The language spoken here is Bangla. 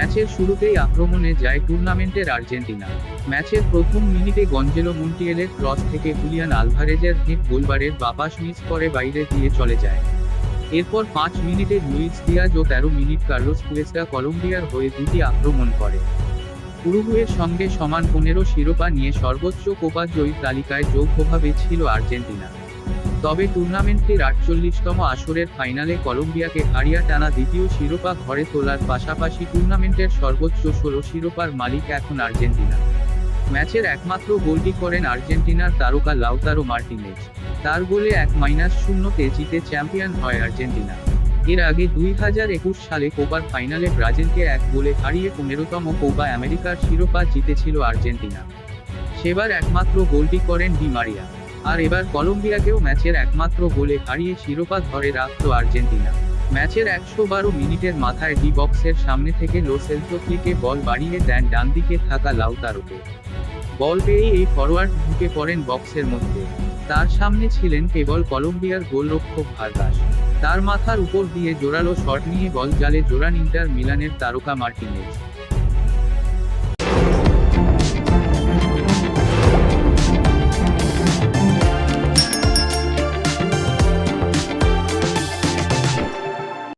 ম্যাচের শুরুতেই আক্রমণে যায় টুর্নামেন্টের আর্জেন্টিনা। ম্যাচের প্রথম মিনিটে গঞ্জেলো মন্টিয়েলের ক্রস থেকে হুলিয়ান আলভারেজের হেড গোলবারের বাপাস মিস করে বাইরে দিয়ে চলে যায়। এরপর 5 মিনিটে লুইস দিয়াজ ও 13 মিনিট কার্লোস কুয়েস্টা কলম্বিয়ার হয়ে দুটি আক্রমণ করে। উরুগুয়ের সঙ্গে সমান 15 শিরোপা নিয়ে সর্বোচ্চ কোপা জয়ীর তালিকায় যৌথভাবে ছিল আর্জেন্টিনা। তবে টুর্নামেন্টটির 48তম আসরের ফাইনালে কলম্বিয়াকে হারিয়ে টানা দ্বিতীয় শিরোপা ঘরে তোলার পাশাপাশি টুর্নামেন্টের সর্বোচ্চ 16 শিরোপার মালিক এখন আর্জেন্টিনা। ম্যাচের একমাত্র গোলটি করেন আর্জেন্টিনার তারকা লাউতারো মার্টিনেজ। তার গোলে 1-0-তে জিতে চ্যাম্পিয়ন হয় আর্জেন্টিনা। এর আগে 2021 সালে কোপার ফাইনালে ব্রাজিলকে 1 গোলে হারিয়ে 15তম কোপা আমেরিকার শিরোপা জিতেছিল আর্জেন্টিনা। সেবার একমাত্র গোলটি করেন ডি মারিয়া। আর এবার কলম্বিয়াকেও ম্যাচের একমাত্র গোলে হারিয়ে শিরোপা ধরে রাখত আর্জেন্টিনা। ম্যাচের 112 মিনিটের মাথায় ডি বক্সের সামনে থেকে লো সেলসোকে বল বাড়িয়ে দেন ডান দিকে থাকা লাউতারোকে। বল পেয়েই এই ফরোয়ার্ড ঢুকে পড়েন বক্সের মধ্যে। তার সামনে ছিলেন কেবল কলম্বিয়ার গোলরক্ষক ভার্গাস। তার মাথার উপর দিয়ে জোরালো শট নিয়ে বল জালে জোড়ান ইন্টার মিলানের তারকা মার্টিনেজ।